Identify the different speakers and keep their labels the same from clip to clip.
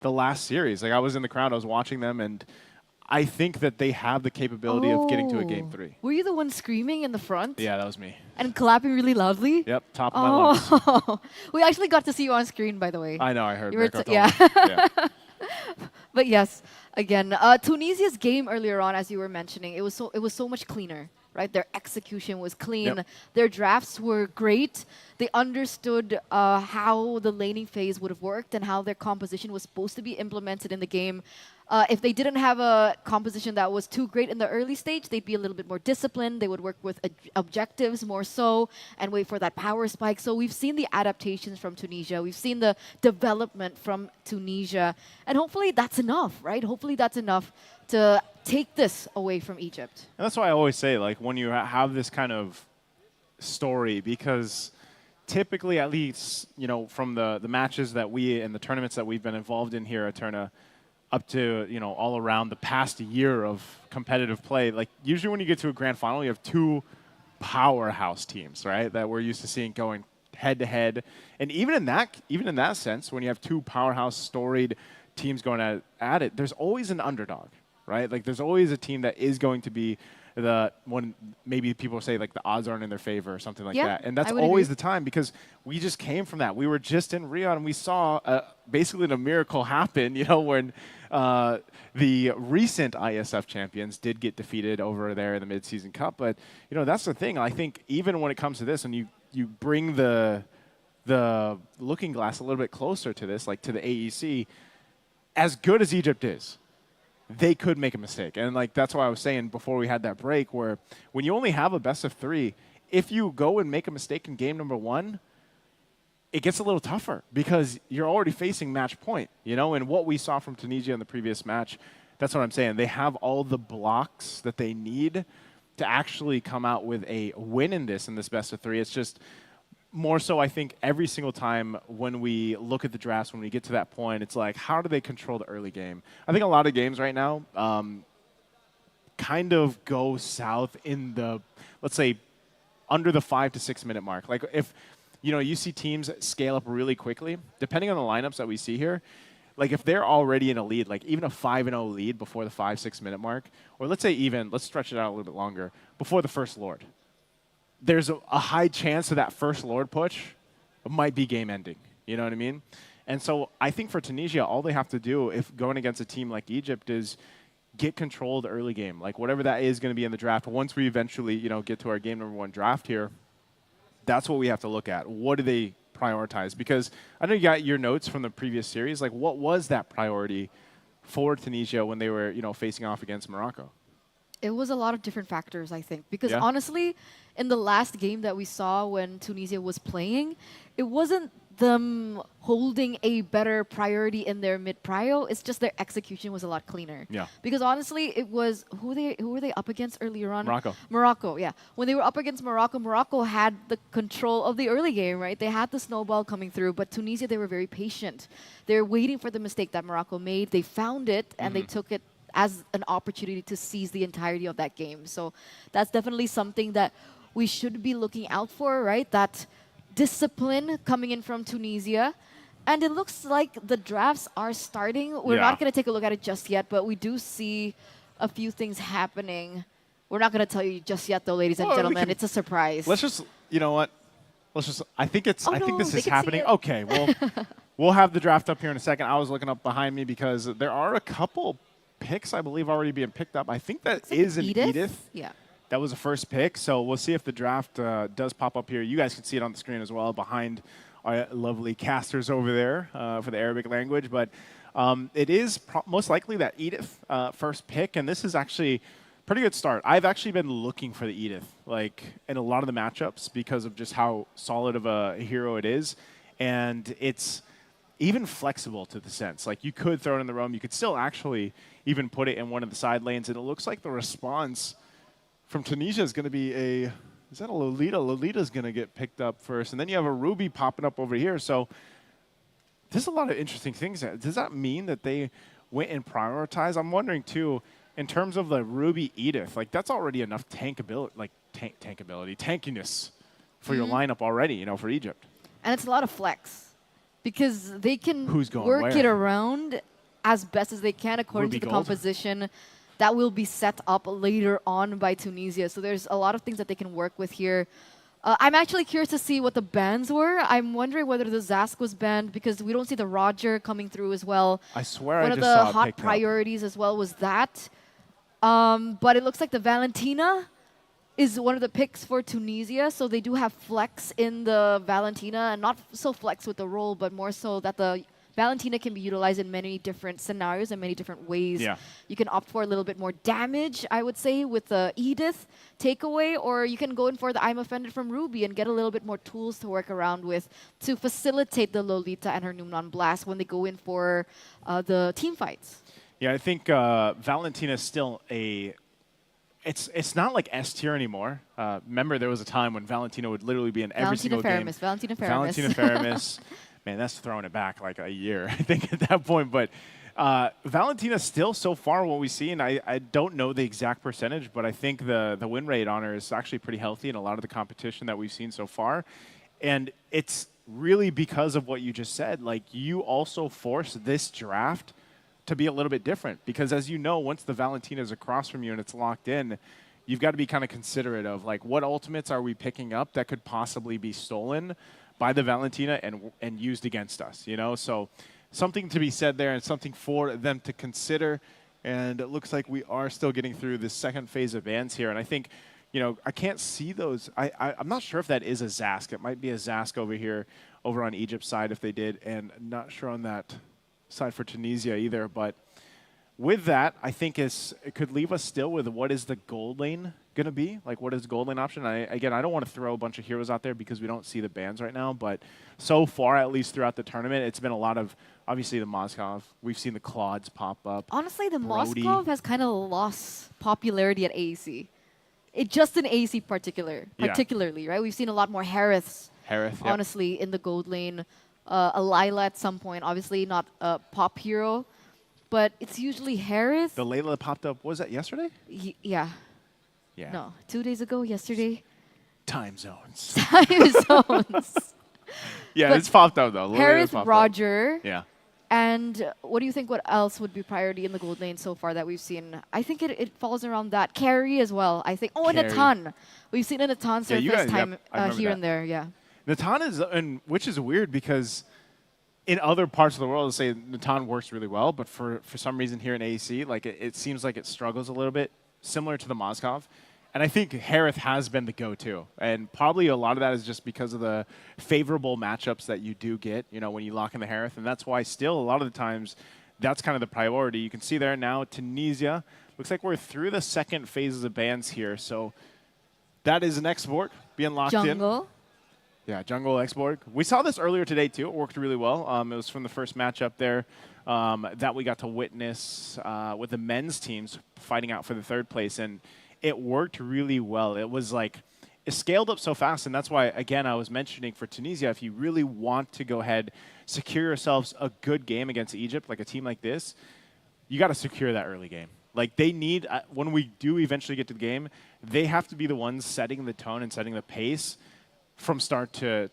Speaker 1: the last series. Like I was in the crowd, I was watching them, and I think that they have the capability of getting to a game 3.
Speaker 2: Were you the one screaming in the front?
Speaker 1: Yeah, that was me.
Speaker 2: And clapping really loudly?
Speaker 1: Yep, top of my lungs.
Speaker 2: Oh, we actually got to see you on screen, by the way.
Speaker 1: I know, I heard.
Speaker 2: You were
Speaker 1: Mirko told
Speaker 2: yeah.
Speaker 1: me. Yeah.
Speaker 2: But yes, again, Tunisia's game earlier on, as you were mentioning, it was so much cleaner, right? Their execution was clean.
Speaker 1: Yep.
Speaker 2: Their drafts were great. They understood how the laning phase would have worked and how their composition was supposed to be implemented in the game. If they didn't have a composition that was too great in the early stage, they'd be a little bit more disciplined. They would work with objectives more so and wait for that power spike. So we've seen the adaptations from Tunisia. We've seen the development from Tunisia. And hopefully that's enough, right? Hopefully that's enough to take this away from Egypt.
Speaker 1: And that's why I always say, like, when you have this kind of story, because typically, at least, you know, from the matches that we and the tournaments that we've been involved in here at Turna, up to, you know, all around the past year of competitive play, like usually when you get to a grand final, you have 2 powerhouse teams, right, that we're used to seeing going head to head. And even in that sense, when you have 2 powerhouse storied teams going at it, there's always an underdog, right? Like there's always a team that is going to be the one, maybe people say like the odds aren't in their favor or something like that. And that's always the time, because we just came from that. We were just in Riyadh and we saw basically a miracle happen, you know, when the recent IESF champions did get defeated over there in the Mid-Season Cup. But, you know, that's the thing. I think even when it comes to this, and you bring the looking glass a little bit closer to this, like to the AEC, as good as Egypt is, they could make a mistake. And like that's why I was saying before we had that break, where when you only have a best of 3, if you go and make a mistake in game number 1, it gets a little tougher because you're already facing match point, you know? And what we saw from Tunisia in the previous match, that's what I'm saying. They have all the blocks that they need to actually come out with a win in this best of 3. It's just more so, I think, every single time when we look at the drafts, when we get to that point, it's like, how do they control the early game? I think a lot of games right now kind of go south in the, let's say, under the 5 to 6 minute mark. Like if, you know, you see teams scale up really quickly, depending on the lineups that we see here, like if they're already in a lead, like even a 5-0 lead before the 5-6 minute mark, or let's say even, let's stretch it out a little bit longer, before the first Lord, there's a high chance that that first Lord push might be game ending. You know what I mean? And so I think for Tunisia, all they have to do if going against a team like Egypt is get control of the early game. Like whatever that is going to be in the draft, once we eventually, you know, get to our game number 1 draft here, that's what we have to look at. What do they prioritize? Because I know you got your notes from the previous series. Like what was that priority for Tunisia when they were, you know, facing off against Morocco?
Speaker 2: It was a lot of different factors, I think. Because honestly, in the last game that we saw when Tunisia was playing, it wasn't them holding a better priority in their mid-prio. It's just their execution was a lot cleaner.
Speaker 1: Yeah.
Speaker 2: Because honestly, it was, who were they up against earlier on?
Speaker 1: Morocco.
Speaker 2: Morocco, yeah. When they were up against Morocco, Morocco had the control of the early game, right? They had the snowball coming through, but Tunisia, they were very patient. They were waiting for the mistake that Morocco made. They found it, and they took it as an opportunity to seize the entirety of that game. So that's definitely something that we should be looking out for, right? That discipline coming in from Tunisia. And it looks like the drafts are starting. We're not going to take a look at it just yet, but we do see a few things happening. We're not going to tell you just yet, though, ladies and gentlemen. It's a surprise.
Speaker 1: Let's just, you know what? Let's just, I think this is happening.
Speaker 2: It.
Speaker 1: Okay, well, we'll have the draft up here in a second. I was looking up behind me because there are a couple picks, I believe, already being picked up. I think that is an Edith.
Speaker 2: Yeah.
Speaker 1: That was the first pick. So we'll see if the draft does pop up here. You guys can see it on the screen as well behind our lovely casters over there for the Arabic language. But it is most likely that Edith first pick. And this is actually a pretty good start. I've actually been looking for the Edith like in a lot of the matchups because of just how solid of a hero it is. And it's even flexible to the sense. Like you could throw it in the roam. You could still actually even put it in one of the side lanes. And it looks like the response from Tunisia is going to be is that a Lolita? Lolita's going to get picked up first. And then you have a Ruby popping up over here. So there's a lot of interesting things. Does that mean that they went and prioritized? I'm wondering, too, in terms of the Ruby Edith, like that's already enough tankability, like tankiness for your lineup already, you know, for Egypt.
Speaker 2: And it's a lot of flex because they can
Speaker 1: Who's going
Speaker 2: work
Speaker 1: where?
Speaker 2: it around as best as they can according
Speaker 1: Ruby
Speaker 2: to the
Speaker 1: gold.
Speaker 2: composition that will be set up later on by Tunisia. So there's a lot of things that they can work with here. I'm actually curious to see what the bans were. I'm wondering whether the Zask was banned because we don't see the Roger coming through as well.
Speaker 1: I swear
Speaker 2: One
Speaker 1: I
Speaker 2: of
Speaker 1: just
Speaker 2: the
Speaker 1: saw it
Speaker 2: hot
Speaker 1: picked up.
Speaker 2: priorities as well was that. But it looks like the Valentina is one of the picks for Tunisia. So they do have flex in the Valentina, and not so flex with the role, but more so that the Valentina can be utilized in many different scenarios and many different ways.
Speaker 1: Yeah.
Speaker 2: You can opt for a little bit more damage, I would say, with the Edith takeaway, or you can go in for the I'm Offended from Ruby and get a little bit more tools to work around with to facilitate the Lolita and her Numnon Blast when they go in for the team fights.
Speaker 1: Yeah, I think Valentina is still a... It's not like S tier anymore. Remember, there was a time when Valentina would literally be in every single game.
Speaker 2: Valentina Faramis.
Speaker 1: Valentina Faramis. Man, that's throwing it back like a year, I think, at that point. But Valentina still, so far, what we see, and I don't know the exact percentage, but I think the win rate on her is actually pretty healthy in a lot of the competition that we've seen so far. And it's really because of what you just said. Like, you also force this draft to be a little bit different. Because as you know, once the Valentina is across from you and it's locked in, you've got to be kind of considerate of, like, what ultimates are we picking up that could possibly be stolen by the Valentina and used against us, you know? So something to be said there and something for them to consider. And it looks like we are still getting through the second phase of bans here. And I think, you know, I can't see those. I'm not sure if that is a Zask. It might be a Zask over here, over on Egypt's side if they did. And not sure on that side for Tunisia either. But with that, I think it could leave us still with what is the gold lane going to be? Like, what is the gold lane option? Again, I don't want to throw a bunch of heroes out there because we don't see the bans right now. But so far, at least throughout the tournament, it's been a lot of, obviously, the Moskov. We've seen the Claudes pop up.
Speaker 2: Honestly, the
Speaker 1: Brody.
Speaker 2: Moskov has kind of lost popularity at AEC. Just in AEC particularly, right? We've seen a lot more Hariths,
Speaker 1: Harith, yep.
Speaker 2: honestly, in the gold lane. A Lila at some point, obviously not a pop hero, but it's usually Harith.
Speaker 1: The Layla popped up, was that yesterday?
Speaker 2: Yeah.
Speaker 1: Yeah.
Speaker 2: No, 2 days ago, yesterday.
Speaker 1: Time zones.
Speaker 2: Time zones.
Speaker 1: Yeah,
Speaker 2: But
Speaker 1: it's popped up, though. Layla's
Speaker 2: Harith,
Speaker 1: popped up.
Speaker 2: Roger.
Speaker 1: Yeah.
Speaker 2: And what do you think, what else would be priority in the gold lane so far that we've seen? I think it falls around that. Carry as well, I think. Oh, and
Speaker 1: Carry.
Speaker 2: Natan. We've seen a Natan surface
Speaker 1: you guys-
Speaker 2: time
Speaker 1: yep, I remember
Speaker 2: here
Speaker 1: that.
Speaker 2: and there, yeah.
Speaker 1: Natan is, and which is weird because in other parts of the world, let's say Natan works really well, but for some reason here in AEC, like it seems like it struggles a little bit, similar to the Moskov. And I think Harith has been the go-to. And probably a lot of that is just because of the favorable matchups that you do get, you know, when you lock in the Harith. And that's why still a lot of the times that's kind of the priority. You can see there now Tunisia. Looks like we're through the second phases of bans here. So that is an export being locked in.
Speaker 2: Jungle.
Speaker 1: Yeah, Jungle export. We saw this earlier today, too. It worked really well. It was from the first matchup there that we got to witness with the men's teams fighting out for the third place. And it worked really well. It was like, it scaled up so fast. And that's why, again, I was mentioning for Tunisia, if you really want to go ahead, secure yourselves a good game against Egypt, like a team like this, you got to secure that early game. Like, they need, when we do eventually get to the game, they have to be the ones setting the tone and setting the pace from start to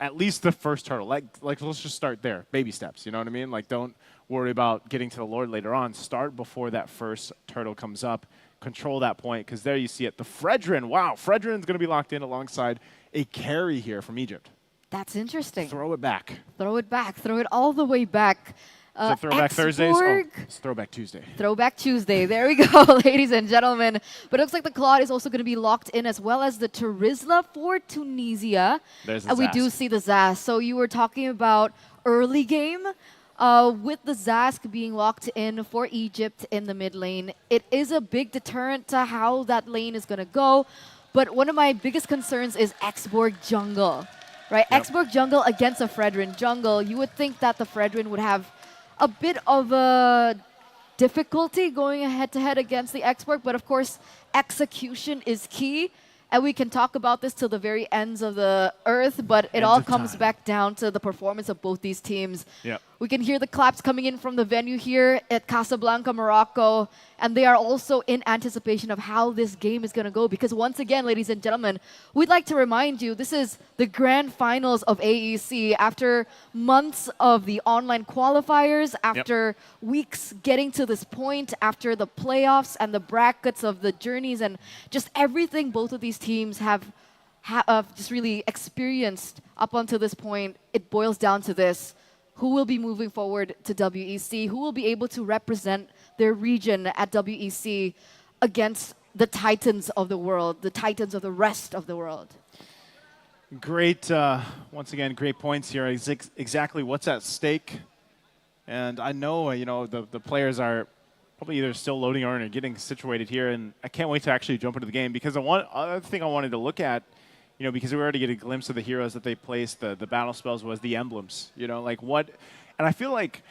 Speaker 1: at least the first turtle. Like let's just start there. Baby steps, you know what I mean? Like, don't worry about getting to the Lord later on. Start before that first turtle comes up. Control that point, because there you see it. The Fredrin, wow, Fredrin's going to be locked in alongside a carry here from Egypt.
Speaker 2: That's interesting.
Speaker 1: Throw it back.
Speaker 2: Throw it back. Throw it all the way back.
Speaker 1: So Throwback Thursdays? Oh,
Speaker 2: Exborg.
Speaker 1: it's Throwback Tuesday.
Speaker 2: Throwback Tuesday. There we go, ladies and gentlemen. But it looks like the Claude is also going to be locked in, as well as the Turisla for Tunisia.
Speaker 1: There's the
Speaker 2: And we
Speaker 1: Zask.
Speaker 2: do see the Zask. So you were talking about early game. With the Zask being locked in for Egypt in the mid lane, it is a big deterrent to how that lane is going to go. But one of my biggest concerns is Exborg jungle, right?
Speaker 1: Yep.
Speaker 2: Exborg jungle against a Fredrin jungle. You would think that the Fredrin would have a bit of a difficulty going head-to-head against the Exborg, but of course, execution is key. And we can talk about this till the very ends of the earth, but it
Speaker 1: Ends
Speaker 2: all
Speaker 1: of
Speaker 2: comes
Speaker 1: time.
Speaker 2: back down to the performance of both these teams.
Speaker 1: Yep.
Speaker 2: We can hear the claps coming in from the venue here at Casablanca, Morocco. And they are also in anticipation of how this game is going to go. Because once again, ladies and gentlemen, we'd like to remind you, this is the grand finals of AEC. After months of the online qualifiers, after weeks getting to this point, after the playoffs and the brackets of the journeys and just everything both of these teams have just really experienced up until this point, it boils down to this. Who will be moving forward to WEC? Who will be able to represent their region at WEC against the titans of the world, the titans of the rest of the world?
Speaker 1: Great, once again, great points here. Exactly what's at stake. And I know, the players are probably either still loading or getting situated here. And I can't wait to actually jump into the game because the other thing I wanted to look at, because we already get a glimpse of the heroes that they placed, the battle spells, was the emblems. Like what, and I feel like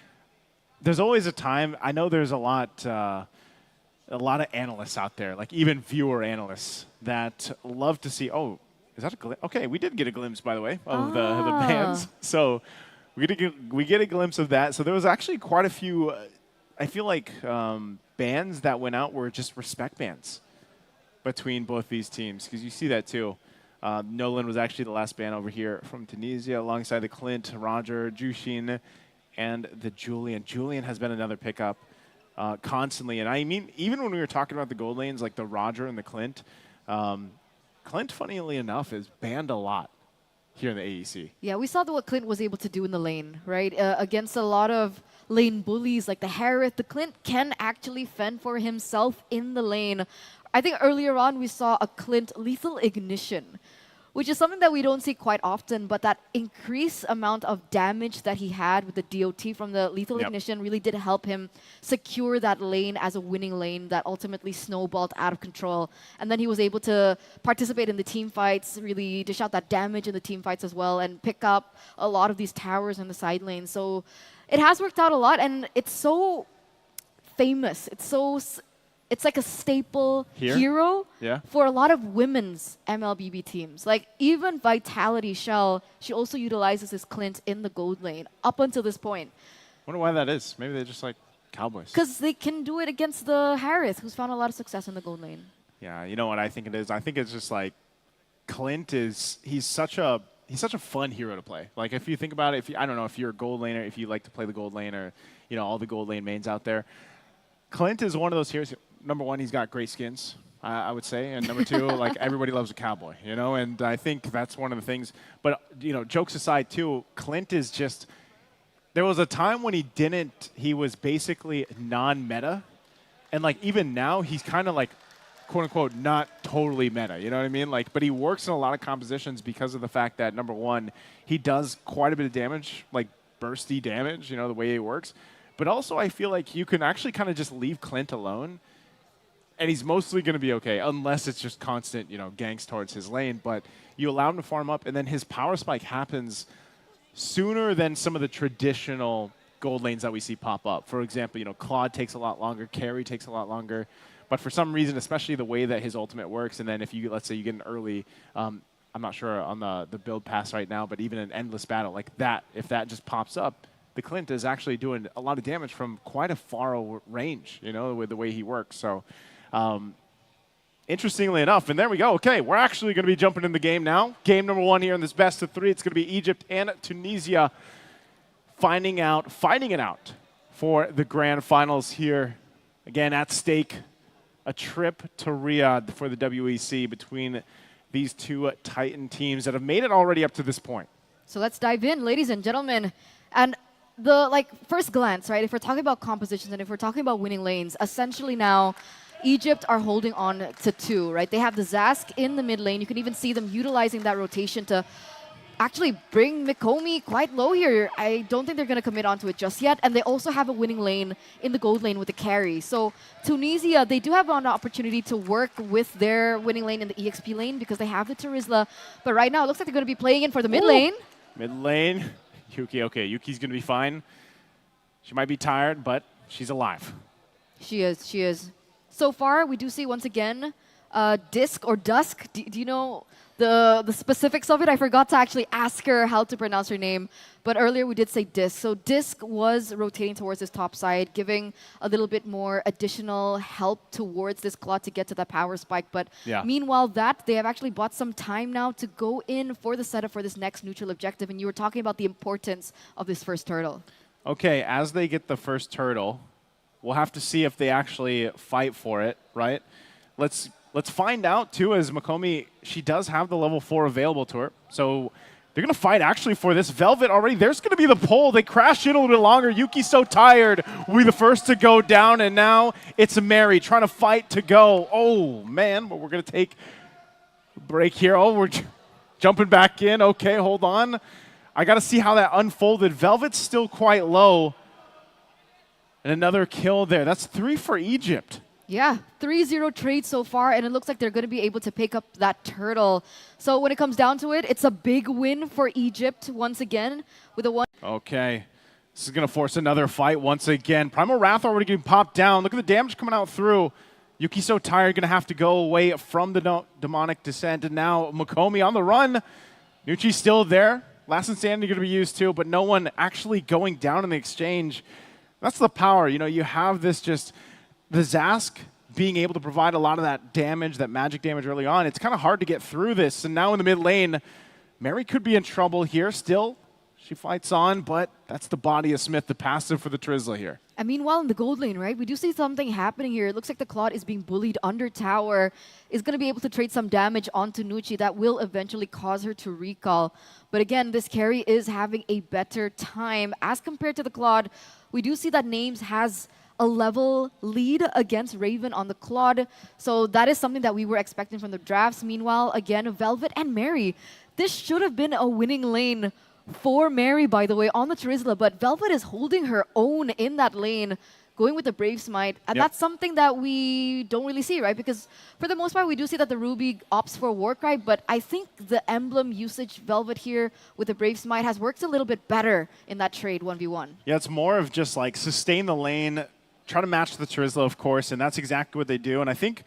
Speaker 1: there's always a time. I know there's a lot of analysts out there, like even viewer analysts, that love to see. Oh, is that a glimpse? Okay, we did get a glimpse, by the way, of the bands. So we get a glimpse of that. So there was actually quite a few. I feel like bands that went out were just respect bands between both these teams, because you see that too. Nolan was actually the last band over here from Tunisia, alongside the Clint, Roger, Jushin, and the Julian. Julian has been another pickup constantly. And I mean, even when we were talking about the gold lanes, like the Roger and the Clint, Clint, funnily enough, is banned a lot here in the AEC.
Speaker 2: Yeah, we saw what Clint was able to do in the lane, right? Against a lot of lane bullies like the Harith, the Clint can actually fend for himself in the lane. I think earlier on we saw a Clint lethal ignition, which is something that we don't see quite often, but that increased amount of damage that he had with the DOT from the lethal ignition really did help him secure that lane as a winning lane that ultimately snowballed out of control. And then he was able to participate in the team fights, really dish out that damage in the team fights as well, and pick up a lot of these towers in the side lane. So it has worked out a lot, and it's so famous. It's like a staple hero for a lot of women's MLBB teams. Like even Vitality Shell, she also utilizes this Clint in the gold lane up until this point.
Speaker 1: Wonder why that is. Maybe they're just like Cowboys.
Speaker 2: Because they can do it against the Harith, who's found a lot of success in the gold lane.
Speaker 1: Yeah, you know what I think it is? I think it's just like Clint he's such a fun hero to play. Like if you think about it, I don't know if you're a gold laner, if you like to play the gold lane, or all the gold lane mains out there. Clint is one of those heroes. Number one, he's got great skins, I would say, and number two, like everybody loves a cowboy, and I think that's one of the things. But jokes aside, too, Clint is just. There was a time when he was basically non-meta, and like even now he's kind of like, quote unquote, not totally meta. You know what I mean? Like, but he works in a lot of compositions because of the fact that number one, he does quite a bit of damage, like bursty damage. The way he works. But also, I feel like you can actually kind of just leave Clint alone, and he's mostly going to be okay, unless it's just constant, ganks towards his lane. But you allow him to farm up, and then his power spike happens sooner than some of the traditional gold lanes that we see pop up. For example, Claude takes a lot longer, Carry takes a lot longer. But for some reason, especially the way that his ultimate works, and then if let's say you get an early, I'm not sure on the build pass right now, but even an endless battle like that, if that just pops up, the Clint is actually doing a lot of damage from quite a far range, with the way he works. So interestingly enough, and there we go. Okay, we're actually going to be jumping in the game now. Game number one here in this best of three. It's going to be Egypt and Tunisia fighting it out for the grand finals here. Again, at stake, a trip to Riyadh for the WEC between these two Titan teams that have made it already up to this point.
Speaker 2: So let's dive in, ladies and gentlemen. And the first glance, right? If we're talking about compositions and if we're talking about winning lanes, essentially now Egypt are holding on to two, right? They have the Zask in the mid lane. You can even see them utilizing that rotation to actually bring Mikomi quite low here. I don't think they're going to commit onto it just yet. And they also have a winning lane in the gold lane with the carry. So Tunisia, they do have an opportunity to work with their winning lane in the EXP lane because they have the Terizla. But right now, it looks like they're going to be playing in for the mid lane.
Speaker 1: Mid lane. Yuki, okay, Yuki's going to be fine. She might be tired, but she's alive.
Speaker 2: She is. So far, we do see once again disc or dusk. Do you know the specifics of it? I forgot to actually ask her how to pronounce her name, but earlier we did say disc. So disc was rotating towards this top side, giving a little bit more additional help towards this Claude to get to that power spike. But meanwhile, they have actually bought some time now to go in for the setup for this next neutral objective. And you were talking about the importance of this first turtle.
Speaker 1: Okay, as they get the first turtle, we'll have to see if they actually fight for it, right? Let's find out, too, as Mikomi, she does have the level 4 available to her. So they're going to fight, actually, for this. Velvet already, there's going to be the pull. They crash in a little bit longer. Yuki's so tired. Will be the first to go down, and now it's Mary trying to fight to go. Oh, man, but we're going to take a break here. Oh, we're jumping back in. Okay, hold on. I got to see how that unfolded. Velvet's still quite low. And another kill there. That's 3 for Egypt.
Speaker 2: Yeah, 3-0 trade so far, and it looks like they're going to be able to pick up that turtle. So when it comes down to it, it's a big win for Egypt once again with a 1.
Speaker 1: Okay, this is going to force another fight once again. Primal Wrath already getting popped down. Look at the damage coming out through. Yuki's so tired, going to have to go away from the demonic descent. And now Mikomi on the run. Nucci's still there. Last Insanity going to be used too, but no one actually going down in the exchange. That's the power. You know, you have this just... The Zask being able to provide a lot of that damage, that magic damage early on, it's kind of hard to get through this. And now in the mid lane, Mary could be in trouble here still. She fights on, but that's the body of Smith, the passive for the Trizzla here.
Speaker 2: And meanwhile, in the gold lane, right, we do see something happening here. It looks like the Claude is being bullied under tower, is going to be able to trade some damage onto Nucci that will eventually cause her to recall. But again, this carry is having a better time. As compared to the Claude, we do see that Names has a level lead against Raven on the Claude. So that is something that we were expecting from the drafts. Meanwhile, again, Velvet and Mary. This should have been a winning lane for Mary, by the way, on the Trizzla, but Velvet is holding her own in that lane, going with the Brave Smite. And that's something that we don't really see, right? Because for the most part, we do see that the Ruby opts for Warcry, but I think the emblem usage Velvet here with the Brave Smite has worked a little bit better in that trade 1v1.
Speaker 1: Yeah, it's more of just like sustain the lane, try to match the Trizzla, of course, and that's exactly what they do. And I think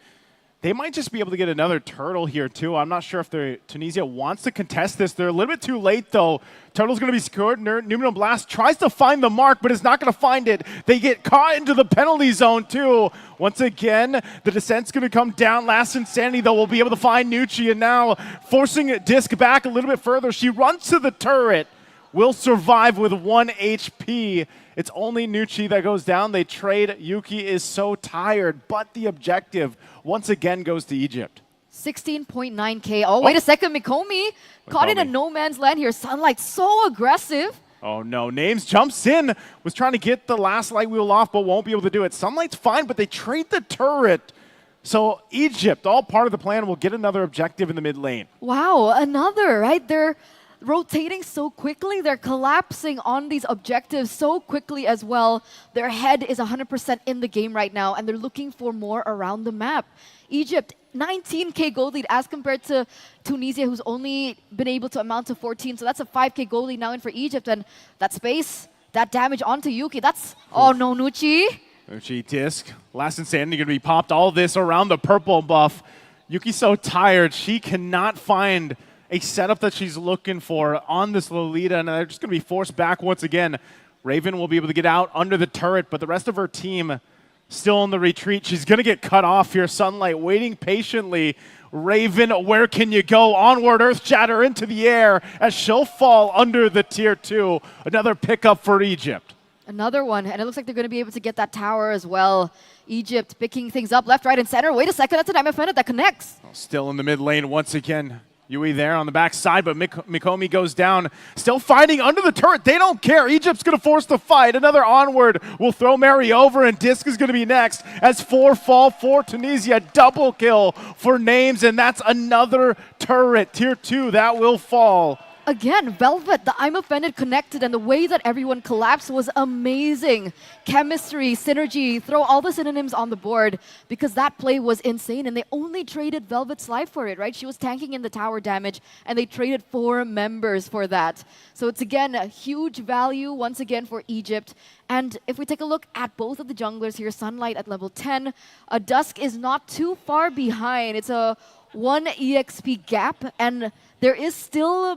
Speaker 1: they might just be able to get another turtle here, too. I'm not sure if Tunisia wants to contest this. They're a little bit too late, though. Turtle's going to be scored. Numenal Blast tries to find the mark, but is not going to find it. They get caught into the penalty zone, too. Once again, the descent's going to come down. Last Insanity, though, will be able to find Nucci, and now forcing Disc back a little bit further. She runs to the turret. Will survive with 1 HP. It's only Nucci that goes down. They trade. Yuki is so tired, but the objective once again goes to Egypt.
Speaker 2: 16.9k. Oh, wait a second. Mikomi caught in a no man's land here. Sunlight so aggressive.
Speaker 1: Oh, no. Names jumps in. Was trying to get the last light wheel off, but won't be able to do it. Sunlight's fine, but they trade the turret. So Egypt, all part of the plan, will get another objective in the mid lane.
Speaker 2: Wow, another, right? They're rotating so quickly. They're collapsing on these objectives so quickly as well. Their head is 100% in the game right now, and they're looking for more around the map. Egypt, 19k gold lead as compared to Tunisia, who's only been able to amount to 14. So that's a 5k gold lead now in for Egypt. And that space, that damage onto Yuki, that's... Oh no, Nucci.
Speaker 1: Nucci, Disc. Last Insanity going to be popped. All this around the purple buff. Yuki's so tired. She cannot find a setup that she's looking for on this Lolita, and they're just going to be forced back once again. Raven will be able to get out under the turret, but the rest of her team still in the retreat. She's going to get cut off here. Sunlight waiting patiently. Raven, where can you go? Onward, Earth Shatter into the air as she'll fall under the tier 2. Another pickup for Egypt.
Speaker 2: Another one, and it looks like they're going to be able to get that tower as well. Egypt picking things up left, right, and center. Wait a second, that's a Diamond Fennec that connects.
Speaker 1: Still in the mid lane once again. Yui there on the back side, but Mikomi goes down. Still fighting under the turret. They don't care. Egypt's going to force the fight. Another Onward will throw Mary over, and Disc is going to be next as 4 fall for Tunisia. Double kill for Names, and that's another turret. Tier 2, that will fall.
Speaker 2: Again, Velvet, the I'm Offended connected, and the way that everyone collapsed was amazing. Chemistry, synergy, throw all the synonyms on the board because that play was insane, and they only traded Velvet's life for it, right? She was tanking in the tower damage, and they traded 4 members for that. So it's, again, a huge value once again for Egypt. And if we take a look at both of the junglers here, Sunlight at level 10, Dusk is not too far behind. It's a 1 EXP gap, and there is still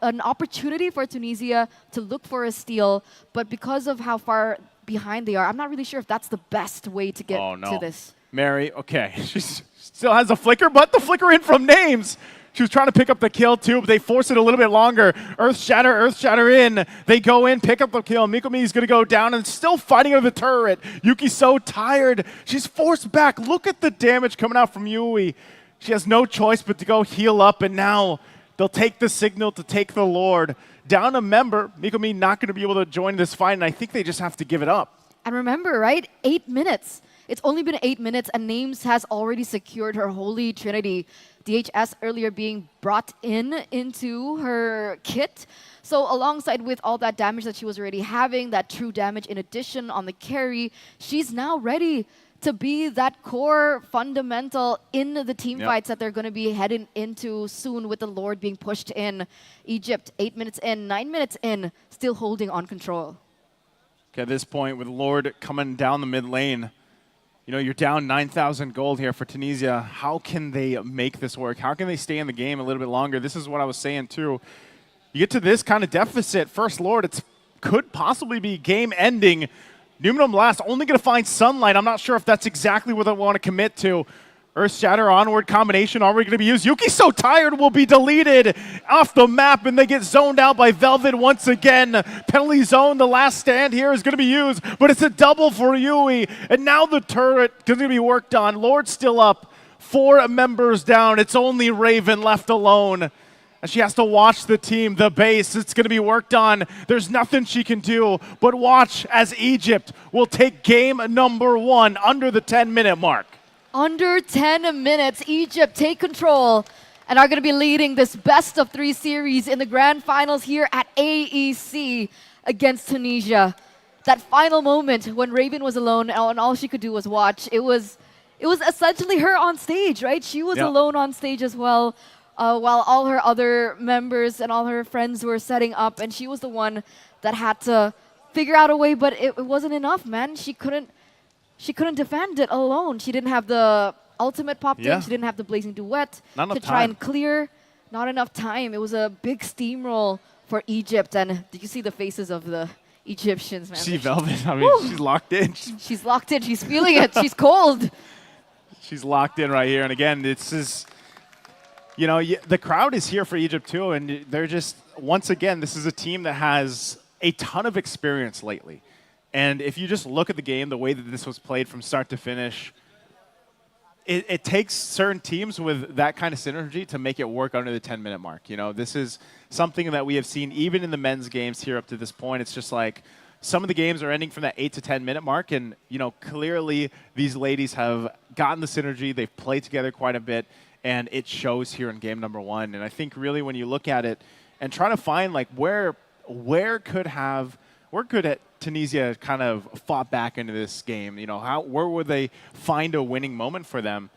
Speaker 2: an opportunity for Tunisia to look for a steal, but because of how far behind they are, I'm not really sure if that's the best way to get to this.
Speaker 1: Mary, okay, she still has a flicker, but the flicker in from Names. She was trying to pick up the kill too, but they force it a little bit longer. Earth Shatter in. They go in, pick up the kill. Mikomi's going to go down and still fighting over the turret. Yuki's so tired. She's forced back. Look at the damage coming out from Yui. She has no choice but to go heal up, and now they'll take the signal to take the Lord. Down a member, Mikomi not going to be able to join this fight, and I think they just have to give it up.
Speaker 2: And remember, right, 8 minutes. It's only been 8 minutes, and Names has already secured her Holy Trinity. DHS earlier being brought into her kit. So alongside with all that damage that she was already having, that true damage in addition on the carry, she's now ready to be that core fundamental in the team fights that they're going to be heading into soon with the Lord being pushed in. Egypt, 8 minutes in, 9 minutes in, still holding on control.
Speaker 1: Okay, at this point, with Lord coming down the mid lane, you know, you're down 9,000 gold here for Tunisia. How can they make this work? How can they stay in the game a little bit longer? This is what I was saying, too. You get to this kind of deficit, First Lord, it could possibly be game-ending. Numenum last, only going to find Sunlight. I'm not sure if that's exactly what I want to commit to. Earth Shatter onward combination already going to be used. Yuki's so tired will be deleted off the map, and they get zoned out by Velvet once again. Penalty zone, the last stand here is going to be used, but it's a double for Yui. And now the turret is going to be worked on. Lord's still up, 4 members down. It's only Raven left alone. And she has to watch the team, the base. It's going to be worked on. There's nothing she can do. But watch as Egypt will take game number 1 under the 10-minute mark.
Speaker 2: Under 10 minutes, Egypt take control and are going to be leading this best-of-3 series in the grand finals here at AEC against Tunisia. That final moment when Raven was alone and all she could do was watch, it was essentially her on stage, right? She was alone on stage as well. While all her other members and all her friends were setting up, and she was the one that had to figure out a way, but it wasn't enough, man. She couldn't defend it alone. She didn't have the ultimate popped in. She didn't have the blazing duet to try and clear. Not enough time. It was a big steamroll for Egypt, and did you see the faces of the Egyptians, man?
Speaker 1: See Velvet, I mean, she's locked in.
Speaker 2: She's locked in. She's feeling it. She's cold.
Speaker 1: She's locked in right here, and again, this is... You know, the crowd is here for Egypt too, and they're just, once again, this is a team that has a ton of experience lately. And if you just look at the game, the way that this was played from start to finish, it takes certain teams with that kind of synergy to make it work under the 10-minute mark. You know, this is something that we have seen even in the men's games here up to this point. It's just like some of the games are ending from that 8 to 10-minute mark, and, you know, clearly these ladies have gotten the synergy. They've played together quite a bit. And it shows here in game number 1. And I think really when you look at it and try to find like where could Tunisia kind of fought back into this game? You know, where would they find a winning moment for them?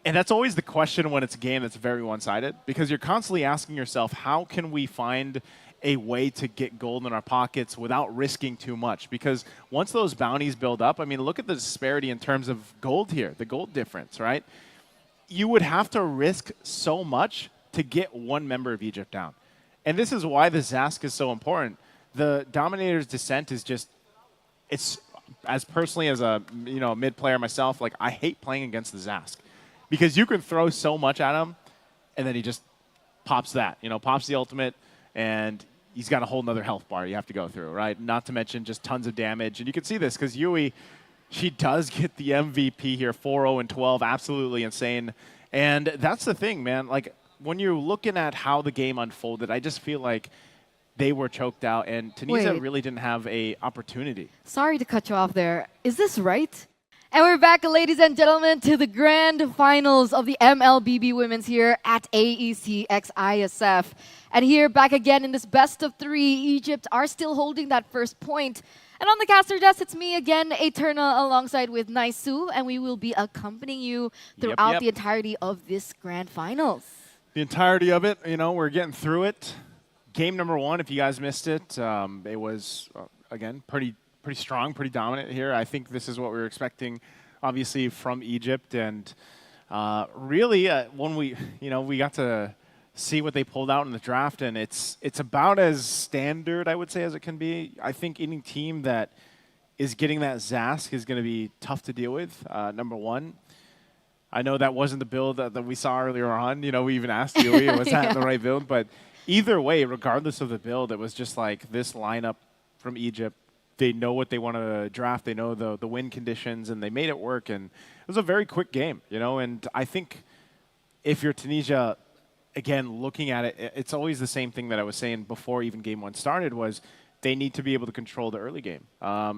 Speaker 1: And that's always the question when it's a game that's very one-sided, because you're constantly asking yourself, how can we find a way to get gold in our pockets without risking too much? Because once those bounties build up, I mean, look at the disparity in terms of gold here, the gold difference, right? You would have to risk so much to get 1 member of Egypt down. And this is why the Zask is so important. The Dominator's Descent is just, it's, as personally as a mid player myself, like I hate playing against the Zask. Because you can throw so much at him, and then he just pops that, pops the ultimate, and he's got a whole nother health bar you have to go through, right? Not to mention just tons of damage. And you can see this because Yui, she does get the MVP here, 4-0-12, absolutely insane. And that's the thing, man. Like, when you're looking at how the game unfolded, I just feel like they were choked out, and Tunisia really didn't have a opportunity.
Speaker 2: Sorry to cut you off there. Is this right? And we're back, ladies and gentlemen, to the grand finals of the MLBB Women's here at AECX ISF. And here, back again in this best of three, Egypt are still holding that first point. And on the caster desk, it's me again, Eterna, alongside with Naisu, and we will be accompanying you throughout the entirety of this grand finals.
Speaker 1: The entirety of it, you know, we're getting through it. Game number one, if you guys missed it, it was, again, pretty strong, pretty dominant here. I think this is what we were expecting, obviously, from Egypt. And really, when we got to see what they pulled out in the draft, and it's about as standard, I would say, as it can be. I think any team that is getting that Zask is going to be tough to deal with, number one. I know that wasn't the build that we saw earlier on. You know, we even asked you, was that the right build? But either way, regardless of the build, it was just like this lineup from Egypt. They know what they want to draft. They know the win conditions, and they made it work. And it was a very quick game, you know. And I think if you're Tunisia, again, looking at it, it's always the same thing that I was saying before even game one started was they need to be able to control the early game.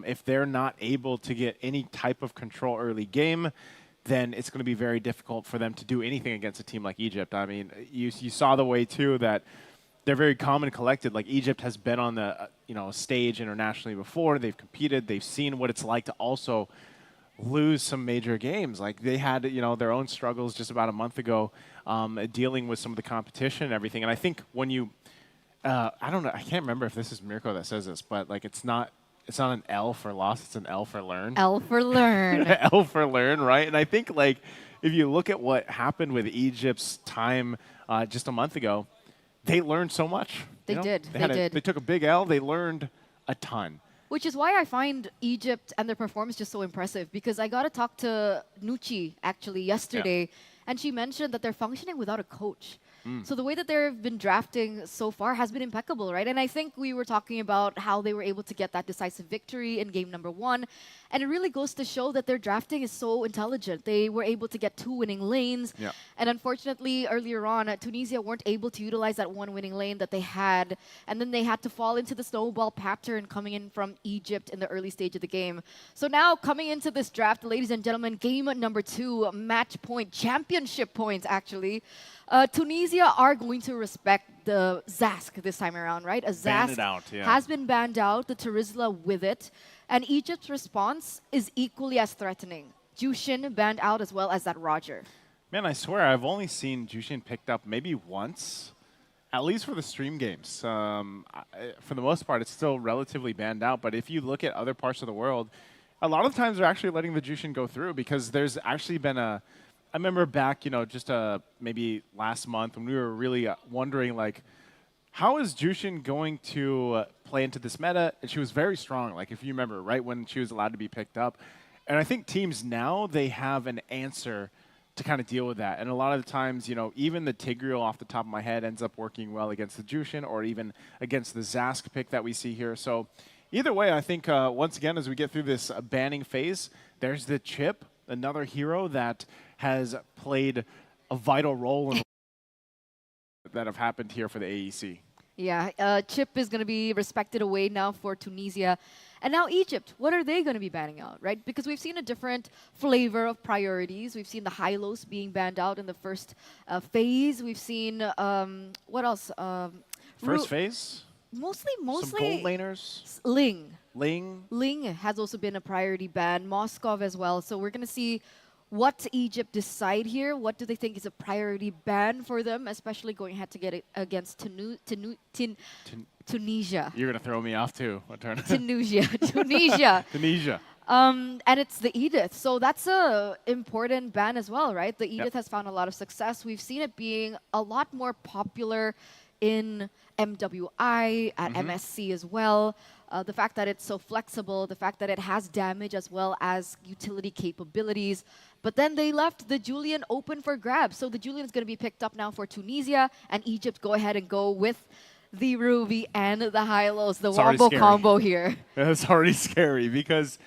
Speaker 1: If they're not able to get any type of control early game, then it's going to be very difficult for them to do anything against a team like Egypt. I mean, you saw the way, too, that they're very calm and collected. Like, Egypt has been on the stage internationally before. They've competed. They've seen what it's like to also lose some major games. Like, they had their own struggles just about a month ago dealing with some of the competition and everything. And I think when you I don't know. I can't remember if this is Mirko that says this, but, like, it's not an L for loss. It's an L for learn.
Speaker 2: L for learn.
Speaker 1: L for learn, right? And I think, like, if you look at what happened with Egypt's time just a month ago, they learned so much.
Speaker 2: They did.
Speaker 1: They took a big L. They learned a ton.
Speaker 2: Which is why I find Egypt and their performance just so impressive, because I got to talk to Nucci actually yesterday, and she mentioned that they're functioning without a coach. So the way that they've been drafting so far has been impeccable, right? And I think we were talking about how they were able to get that decisive victory in game number one. And it really goes to show that their drafting is so intelligent. They were able to get 2 winning lanes.
Speaker 1: Yeah.
Speaker 2: And unfortunately, earlier on, Tunisia weren't able to utilize that 1 winning lane that they had. And then they had to fall into the snowball pattern coming in from Egypt in the early stage of the game. So now, coming into this draft, ladies and gentlemen, game number 2, match point, championship points, actually. Tunisia are going to respect the Zask this time around, right? A Zask has been banned out, the Terizla with it. And Egypt's response is equally as threatening. Jushin banned out as well as that Roger.
Speaker 1: Man, I swear I've only seen Jushin picked up maybe once, at least for the stream games. For the most part, it's still relatively banned out. But if you look at other parts of the world, a lot of times they're actually letting the Jushin go through, because there's actually been I remember back, just maybe last month when we were really wondering, like, how is Jushin going to play into this meta? And she was very strong, like, if you remember, right when she was allowed to be picked up. And I think teams now, they have an answer to kind of deal with that. And a lot of the times, even the Tigreal off the top of my head ends up working well against the Jushin or even against the Zask pick that we see here. So either way, I think, once again, as we get through this banning phase, there's the Chip, another hero that has played a vital role in that have happened here for the AEC.
Speaker 2: Yeah, Chip is going to be respected away now for Tunisia. And now Egypt, what are they going to be banning out, right? Because we've seen a different flavor of priorities. We've seen the Hylos being banned out in the first phase. We've seen, what else?
Speaker 1: First phase?
Speaker 2: Mostly.
Speaker 1: Some gold laners?
Speaker 2: Ling has also been a priority ban. Moskov as well. So we're going to see what Egypt decide here. What do they think is a priority ban for them, especially going ahead to get it against Tunisia?
Speaker 1: You're going to throw me off too.
Speaker 2: Tunisia. And it's the Edith. So that's a important ban as well, right? The Edith has found a lot of success. We've seen it being a lot more popular in MWI, at MSC as well. The fact that it's so flexible, the fact that it has damage as well as utility capabilities. But then they left the Julian open for grabs. So the Julian is going to be picked up now for Tunisia, and Egypt go ahead and go with the Ruby and the Hylos, the wombo combo here.
Speaker 1: It's already scary, because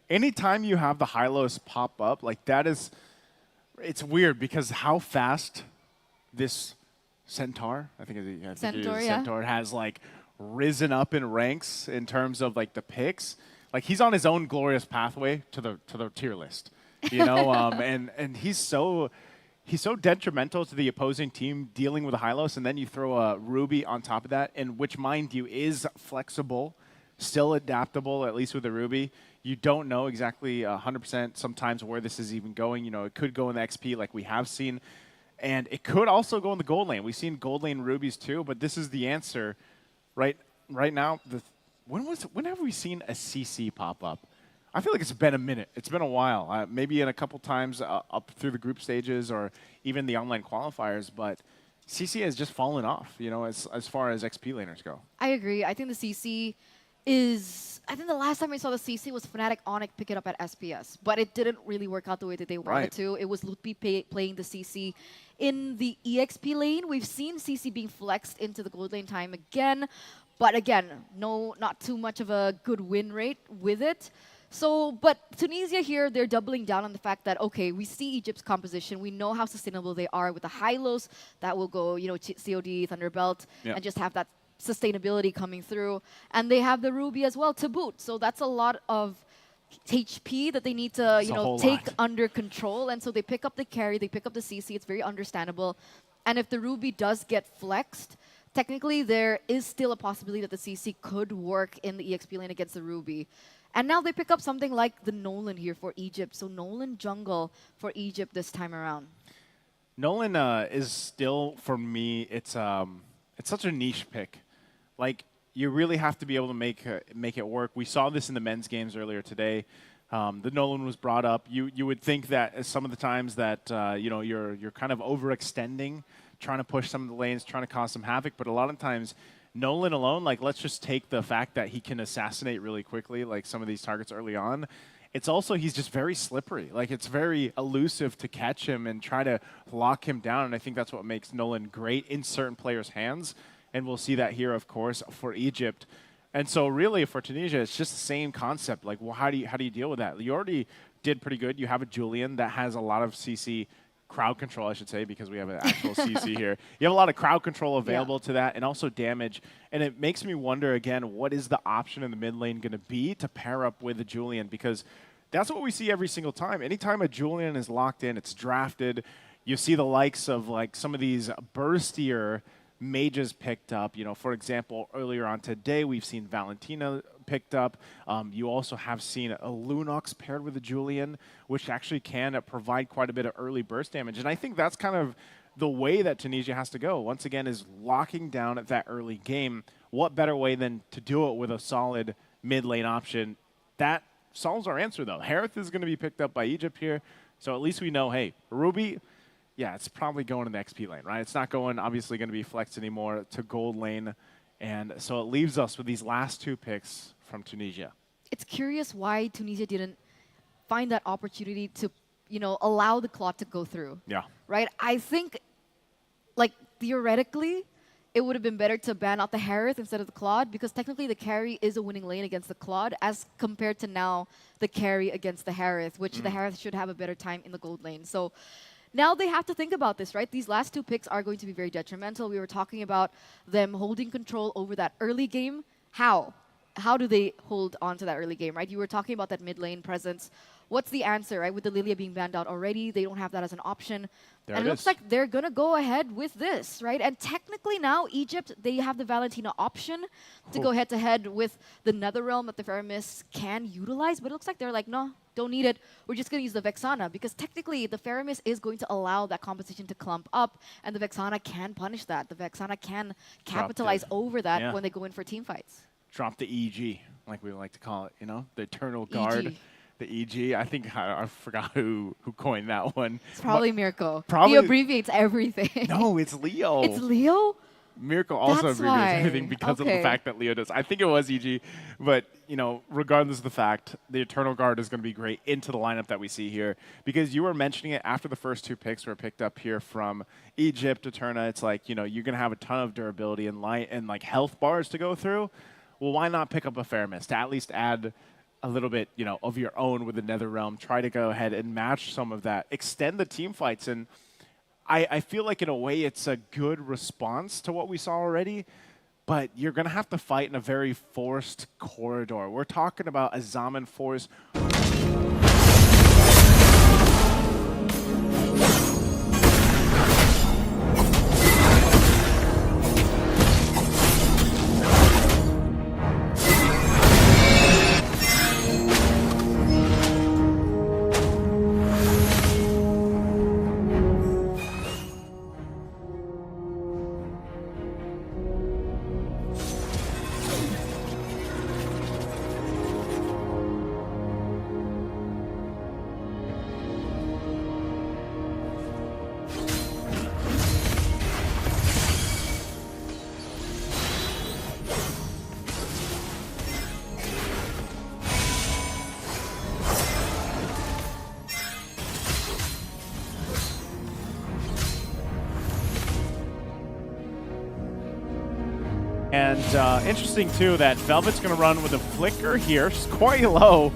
Speaker 1: anytime you have the Hylos pop up, like, it's weird, because how fast this Centaur, I think it is Centaur, has, like, risen up in ranks in terms of, like, the picks. like he's on his own glorious pathway to the tier list, you know, and he's so detrimental to the opposing team dealing with a Hylos, and then you throw a Ruby on top of that, and which, mind you, is flexible, still adaptable, at least with the Ruby. You don't know exactly 100% sometimes where this is even going. You know, it could go in the XP like we have seen, and it could also go in the gold lane. We've seen gold lane Rubies too, but this is the answer right now. When have we seen a CC pop up? I feel like it's been a minute. It's been a while. Maybe in a couple times up through the group stages or even the online qualifiers, but CC has just fallen off, you know, as far as XP laners go.
Speaker 2: I agree. I think the CC is... I think the last time I saw the CC was Fnatic Onyx pick it up at SPS, but it didn't really work out the way that they wanted to. It was Lutpi playing the CC in the EXP lane. We've seen CC being flexed into the gold lane time again, but again, not too much of a good win rate with it. So, but Tunisia here, they're doubling down on the fact that, okay, we see Egypt's composition. We know how sustainable they are with the Hylos that will go, you know, COD, Thunderbelt, and just have that sustainability coming through. And they have the Ruby as well to boot. So that's a lot of HP that they need to, you know, take under control. And so they pick up the carry, they pick up the CC. It's very understandable. And if the Ruby does get flexed, technically there is still a possibility that the CC could work in the EXP lane against the Ruby. And now they pick up something like the Nolan here for Egypt. So Nolan jungle for Egypt this time around.
Speaker 1: Nolan is still, for me, it's such a niche pick. Like, you really have to be able to make it work. We saw this in the men's games earlier today. The Nolan was brought up. You would think that some of the times that you know, you're kind of overextending, trying to push some of the lanes, trying to cause some havoc, but a lot of times Nolan alone, like, let's just take the fact that he can assassinate really quickly, like some of these targets early on. It's also, he's just very slippery. Like, it's very elusive to catch him and try to lock him down, and I think that's what makes Nolan great in certain players' hands, and we'll see that here, of course, for Egypt. And so really for Tunisia, it's just the same concept. Like, well, how do you deal with that? You already did pretty good. You have a Julian that has a lot of CC crowd control, I should say, because we have an actual CC here. You have a lot of crowd control available to that, and also damage. And it makes me wonder, again, what is the option in the mid lane going to be to pair up with a Julian? Because that's what we see every single time. Anytime a Julian is locked in, it's drafted. You see the likes of, like, some of these burstier mages picked up. You know, for example, earlier on today, we've seen Valentina picked up. You also have seen a Lunox paired with a Julian, which actually can provide quite a bit of early burst damage. And I think that's kind of the way that Tunisia has to go. Once again, is locking down at that early game. What better way than to do it with a solid mid lane option? That solves our answer, though. Harith is going to be picked up by Egypt here. So at least we know, hey, Ruby, yeah, it's probably going in the XP lane, right? It's not going, obviously, going to be flexed anymore to gold lane. And so it leaves us with these last two picks from Tunisia.
Speaker 2: It's curious why Tunisia didn't find that opportunity to, you know, allow the Claude to go through.
Speaker 1: Yeah.
Speaker 2: Right? I think, like, theoretically, it would have been better to ban out the Harith instead of the Claude, because technically the carry is a winning lane against the Claude as compared to now the carry against the Harith, which the Harith should have a better time in the gold lane. So now they have to think about this, right? These last two picks are going to be very detrimental. We were talking about them holding control over that early game. How? How do they hold on to that early game, right? You were talking about that mid lane presence. What's the answer, right? With the Lilia being banned out already, they don't have that as an option. And it looks like they're going to go ahead with this, right? And technically now, Egypt, they have the Valentina option to go head-to-head with the Netherrealm that the Feramis can utilize. But it looks like they're like, no, don't need it. We're just going to use the Vexana, because technically the Feramis is going to allow that composition to clump up, and the Vexana can punish that. The Vexana can capitalize over that when they go in for team fights.
Speaker 1: Drop the EG, like we like to call it, you know, the Eternal Guard. EG. The EG. I think I forgot who coined that one.
Speaker 2: It's probably Mirko.
Speaker 1: Probably,
Speaker 2: he abbreviates everything.
Speaker 1: No, it's Leo.
Speaker 2: It's Leo?
Speaker 1: Mirko also abbreviates everything because of the fact that Leo does. I think it was EG, but, you know, regardless of the fact, the Eternal Guard is going to be great into the lineup that we see here, because you were mentioning it after the first two picks were picked up here from Egypt, Eterna. It's like, you know, you're going to have a ton of durability and light and, like, health bars to go through. Well, why not pick up a Feramis to at least add a little bit, you know, of your own with the Netherrealm? Try to go ahead and match some of that, extend the team fights. And I feel like in a way it's a good response to what we saw already. but you're going to have to fight in a very forced corridor. We're talking about a Zaman Force. And interesting, too, that Velvet's going to run with a flicker here. She's quite low.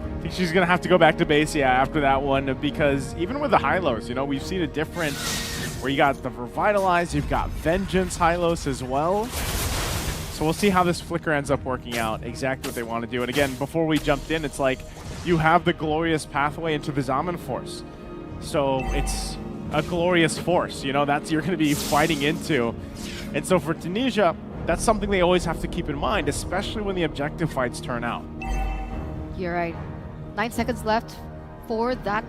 Speaker 1: I think she's going to have to go back to base, yeah, after that one, because even with the Hylos, you know, we've seen a difference where you got the Revitalize, you've got Vengeance Hylos as well. So we'll see how this flicker ends up working out, exactly what they want to do. And again, before we jumped in, it's like you have the glorious pathway into the Zaman Force. So it's a glorious force, you know, that's you're going to be fighting into. And so for Tunisia, that's something they always have to keep in mind, especially when the objective fights turn out.
Speaker 2: You're right. 9 seconds left for that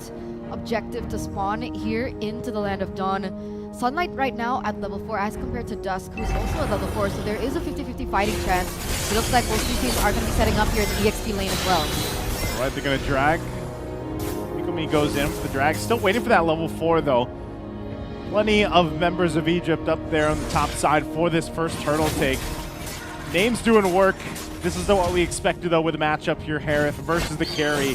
Speaker 2: objective to spawn here into the Land of Dawn. Sunlight right now at level 4 as compared to Dusk, who's also at level 4, so there is a 50-50 fighting chance. It looks like both these teams are going to be setting up here in the EXP lane as well.
Speaker 1: All right, they're going to drag. Mikumi goes in for the drag. Still waiting for that level 4, though. Plenty of members of Egypt up there on the top side for this first turtle take. Name's doing work. This is what we expected, though, with the matchup here, Harith versus the carry.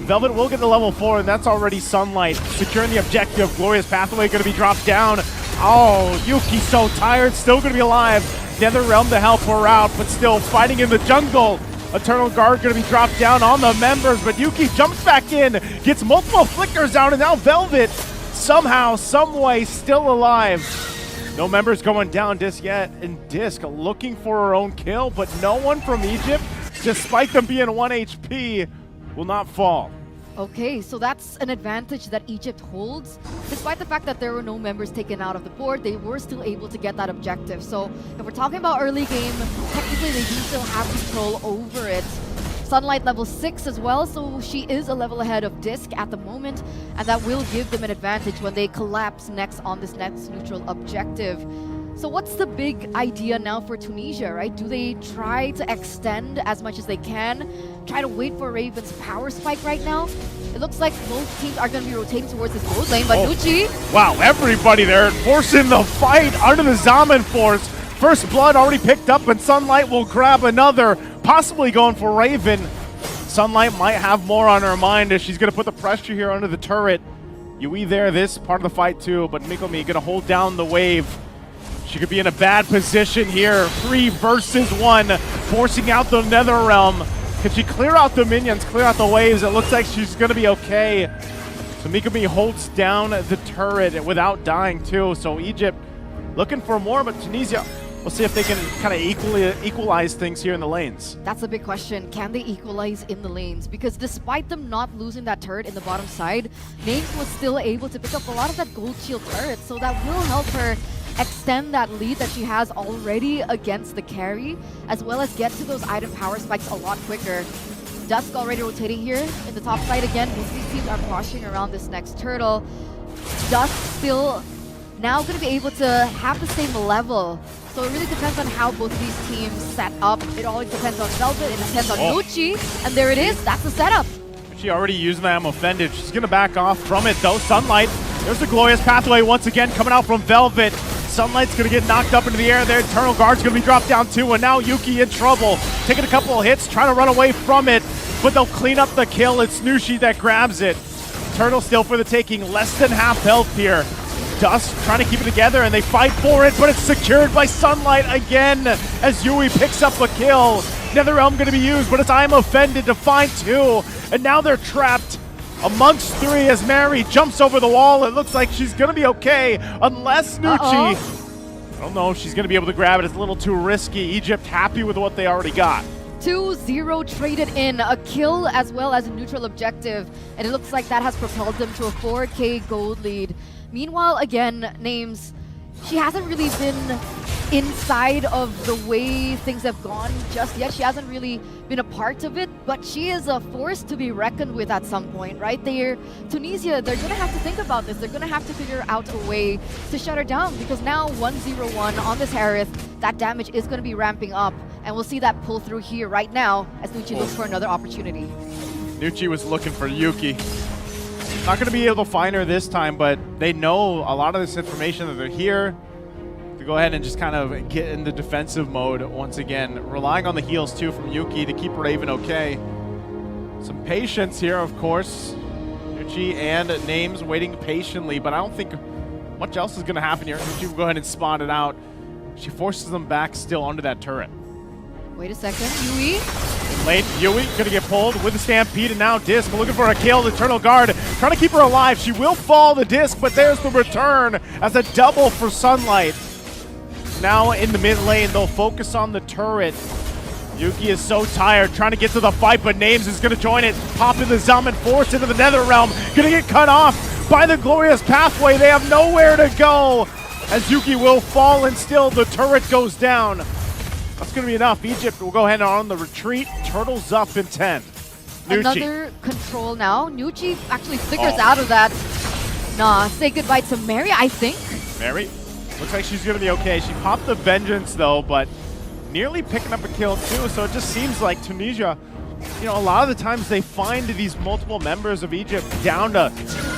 Speaker 1: Velvet will get the level 4, and that's already Sunlight. Securing the objective. Glorious Pathway going to be dropped down. Oh, Yuki so tired. Still going to be alive. Nether Realm to help her out, but still fighting in the jungle. Eternal Guard going to be dropped down on the members, but Yuki jumps back in, gets multiple flickers out, and now Velvet somehow, someway, still alive. No members going down just yet, and Disc looking for her own kill, but no one from Egypt, despite them being 1 HP, will not fall.
Speaker 2: Okay, so that's an advantage that Egypt holds. Despite the fact that there were no members taken out of the board, they were still able to get that objective. So if we're talking about early game, technically they do still have control over it. Sunlight level 6 as well, so she is a level ahead of Disc at the moment, and that will give them an advantage when they collapse next on this next neutral objective. So what's the big idea now for Tunisia, right? Do they try to extend as much as they can? Try to wait for Raven's power spike right now? It looks like both teams are going to be rotating towards this gold lane, but Nucci...
Speaker 1: Wow, everybody there forcing the fight under the Zaman Force. First blood already picked up, and Sunlight will grab another, possibly going for Raven. Sunlight might have more on her mind as she's going to put the pressure here under the turret. Yui there, this part of the fight too, but Mikumi going to hold down the wave. She could be in a bad position here. 3 versus 1, forcing out the Nether Realm. Can she clear out the minions, clear out the waves? It looks like she's going to be okay. So Mikumi holds down the turret without dying too. So Egypt looking for more, but Tunisia, we'll see if they can kind of equalize things here in the lanes.
Speaker 2: That's a big question. Can they equalize in the lanes? Because despite them not losing that turret in the bottom side, Names was still able to pick up a lot of that gold shield turret, so that will help her extend that lead that she has already against the carry, as well as get to those item power spikes a lot quicker. Dusk already rotating here in the top side again. Both these teams are pushing around this next turtle. Dusk still now going to be able to have the same level. So it really depends on how both of these teams set up. It all depends on Velvet, it depends on Nucci, and there it is, that's the setup.
Speaker 1: She already used the ammo offended. She's going to back off from it though. Sunlight, there's the glorious pathway once again coming out from Velvet. Sunlight's going to get knocked up into the air there. Eternal Guard's going to be dropped down too, and now Yuki in trouble. Taking a couple of hits, trying to run away from it, but they'll clean up the kill. It's Nushi that grabs it. Turtle still for the taking, less than half health here. Dusk trying to keep it together, and they fight for it, but it's secured by Sunlight again as Yui picks up a kill. Nether Realm going to be used, but it's I'm offended to find 2, and now they're trapped amongst 3 as Mary jumps over the wall. It looks like she's going to be okay, unless Nucci I don't know if she's going to be able to grab it. It's a little too risky. Egypt happy with what they already got.
Speaker 2: 2-0 traded in, a kill as well as a neutral objective, and it looks like that has propelled them to a 4K gold lead. Meanwhile, again, Names, she hasn't really been inside of the way things have gone just yet. She hasn't really been a part of it, but she is a force to be reckoned with at some point, right? Tunisia, they're going to have to think about this. They're going to have to figure out a way to shut her down, because now 1-0-1 on this Harith, that damage is going to be ramping up, and we'll see that pull through here right now as Nucci looks for another opportunity.
Speaker 1: Nucci was looking for Yuki. Not going to be able to find her this time, but they know a lot of this information that they're here. Go ahead and just kind of get in the defensive mode once again, relying on the heals too from Yuki to keep Raven okay. Some patience here, of course. Nucci and Names waiting patiently, but I don't think much else is going to happen here. Nucci will go ahead and spot it out. She forces them back still under that turret.
Speaker 2: Wait a second, Yui?
Speaker 1: Late, Yui gonna get pulled with the Stampede, and now Disc looking for a kill. The Eternal Guard trying to keep her alive. She will fall the Disc, but there's the return as a double for Sunlight. Now in the mid lane, they'll focus on the turret. Yuki is so tired, trying to get to the fight, but Names is gonna join it. Pop in the Zum and force into the Nether Realm. Gonna get cut off by the Glorious Pathway. They have nowhere to go as Yuki will fall, and still the turret goes down. That's gonna be enough. Egypt will go ahead on the retreat. Turtles up in 10. Nucci.
Speaker 2: Another control now. Nucci actually figures out of that. Nah, say goodbye to Mary, I think.
Speaker 1: Mary? Looks like she's gonna be okay. She popped the Vengeance though, but nearly picking up a kill too, so it just seems like Tunisia, you know, a lot of the times they find these multiple members of Egypt down to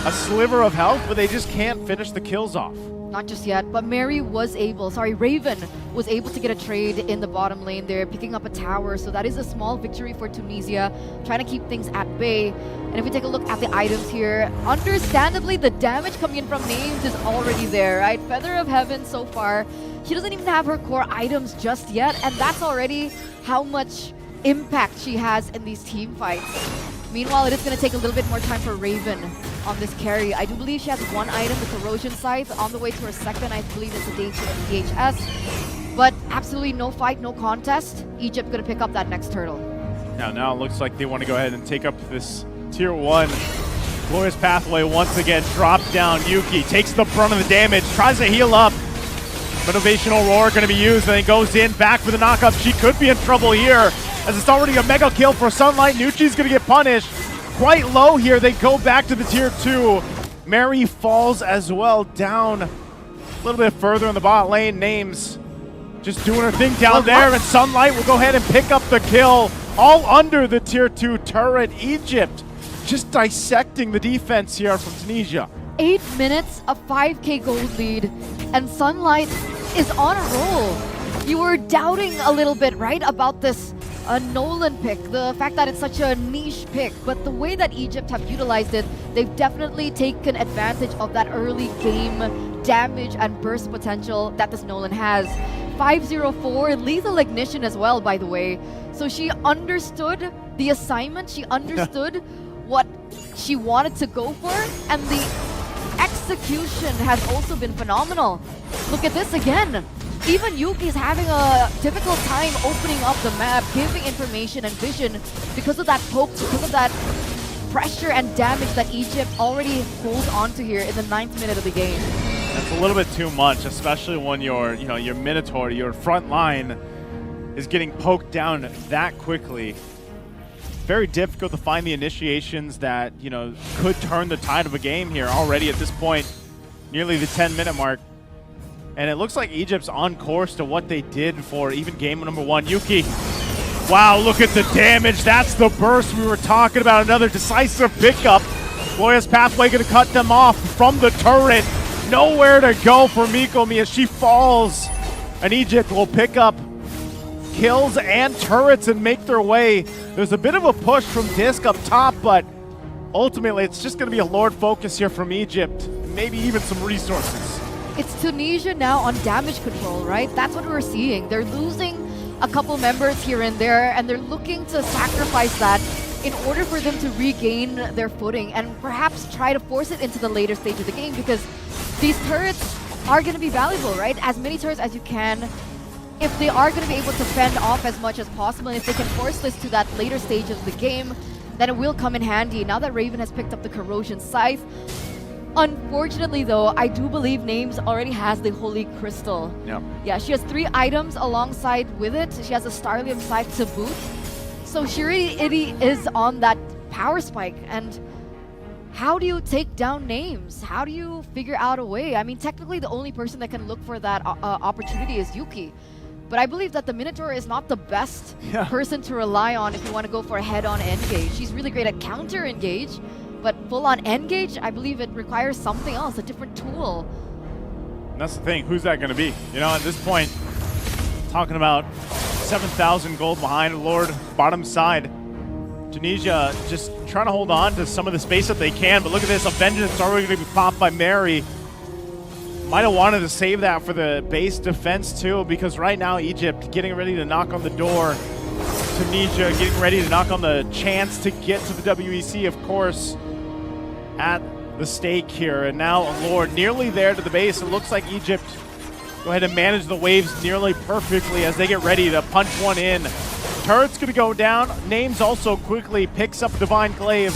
Speaker 1: a sliver of health, but they just can't finish the kills off.
Speaker 2: Not just yet, but Raven was able to get a trade in the bottom lane there, picking up a tower, so that is a small victory for Tunisia, trying to keep things at bay. And if we take a look at the items here, understandably the damage coming in from Names is already there, right? Feather of Heaven so far, she doesn't even have her core items just yet, and that's already how much impact she has in these team fights. Meanwhile, it is going to take a little bit more time for Raven on this carry. I do believe she has one item, the Corrosion Scythe, on the way to her second. I believe it's a DHS. But absolutely no fight, no contest. Egypt going to pick up that next turtle.
Speaker 1: Now it looks like they want to go ahead and take up this Tier 1. Glorious Pathway once again dropped down. Yuki takes the brunt of the damage, tries to heal up. Motivational Roar going to be used, and then goes in, back for the knockup. She could be in trouble here, as it's already a mega kill for Sunlight. Nucci's going to get punished. Quite low here. They go back to the Tier 2. Mary falls as well, down a little bit further in the bot lane. Names just doing her thing down there, and Sunlight will go ahead and pick up the kill, all under the Tier 2 turret. Egypt just dissecting the defense here from Tunisia.
Speaker 2: 8 minutes, a 5K gold lead, and Sunlight is on a roll. You were doubting a little bit, right, about this Nolan pick, the fact that it's such a niche pick, but the way that Egypt have utilized it, they've definitely taken advantage of that early game damage and burst potential that this Nolan has. 504, lethal ignition as well, by the way. So she understood the assignment, she understood what she wanted to go for, and the execution has also been phenomenal. Look at this again. Even Yuki's having a difficult time opening up the map, giving information and vision because of that poke, because of that pressure and damage that Egypt already holds onto here in the 9th minute of the game.
Speaker 1: That's a little bit too much, especially when your Minotaur, your front line, is getting poked down that quickly. Very difficult to find the initiations that, could turn the tide of a game here already at this point, nearly the 10-minute mark. And it looks like Egypt's on course to what they did for even game number 1. Yuki, wow, look at the damage. That's the burst we were talking about. Another decisive pickup. Glorious Pathway going to cut them off from the turret. Nowhere to go for Mikomi as she falls. And Egypt will pick up kills and turrets and make their way. There's a bit of a push from Disc up top, but ultimately it's just going to be a Lord focus here from Egypt. Maybe even some resources.
Speaker 2: It's Tunisia now on damage control, right? That's what we're seeing. They're losing a couple members here and there, and they're looking to sacrifice that in order for them to regain their footing and perhaps try to force it into the later stage of the game, because these turrets, are going to be valuable, right? As many turrets as you can. If they are going to be able to fend off as much as possible, and if they can force this to that later stage of the game, then it will come in handy. Now that Raven has picked up the Corrosion Scythe, unfortunately though, I do believe Names already has the Holy Crystal.
Speaker 1: Yeah.
Speaker 2: Yeah, she has 3 items alongside with it. She has a Starlium Scythe to boot. So she really is on that power spike. And how do you take down Names? How do you figure out a way? I mean, technically the only person that can look for that opportunity is Yuki. But I believe that the Minotaur is not the best person to rely on if you want to go for a head-on engage. She's really great at counter-engage, but full-on engage, I believe it requires something else, a different tool.
Speaker 1: And that's the thing. Who's that going to be? You know, at this point, talking about 7,000 gold behind Lord bottom side. Tunisia just trying to hold on to some of the space that they can, but look at this. A Vengeance already going to be popped by Mary. Might have wanted to save that for the base defense too, because right now Egypt getting ready to knock on the door. Tunisia getting ready to knock on the chance to get to the WEC, of course, at the stake here. And now Lord nearly there to the base. It looks like Egypt go ahead and manage the waves nearly perfectly as they get ready to punch one in. Turret's going to go down. Names also quickly picks up Divine Glaive.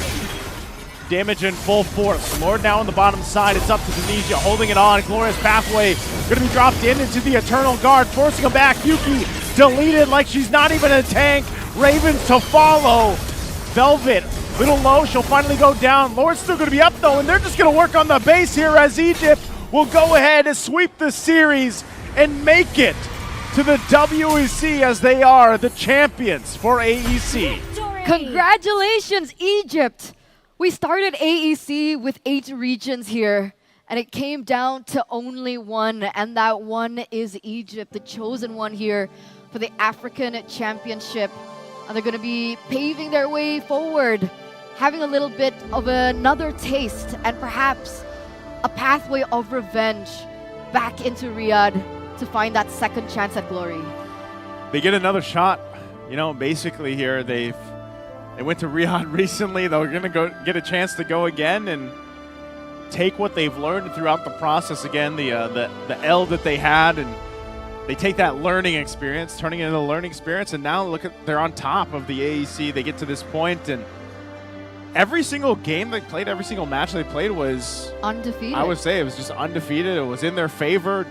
Speaker 1: Damage in full force. Lord now on the bottom side. It's up to Tunisia holding it on. Glorious Pathway going to be dropped into the Eternal Guard, forcing him back. Yuki deleted like she's not even a tank. Ravens to follow. Velvet, little low. She'll finally go down. Lord's still going to be up though, and they're just going to work on the base here as Egypt will go ahead and sweep the series and make it to the WEC as they are the champions for AEC.
Speaker 2: Congratulations, Egypt! We started AEC with 8 regions here, and it came down to only one, and that one is Egypt, the chosen one here for the African Championship. And they're going to be paving their way forward, having a little bit of another taste, and perhaps a pathway of revenge back into Riyadh to find that second chance at glory.
Speaker 1: They get another shot. You know, basically here they went to Riyadh recently. They're going to go get a chance to go again and take what they've learned throughout the process again, the L that they had, and they take that learning experience, turning it into a learning experience, and now look at, they're on top of the AEC. They get to this point, and every single game they played, every single match they played was
Speaker 2: undefeated.
Speaker 1: I would say it was just undefeated. It was in their favor,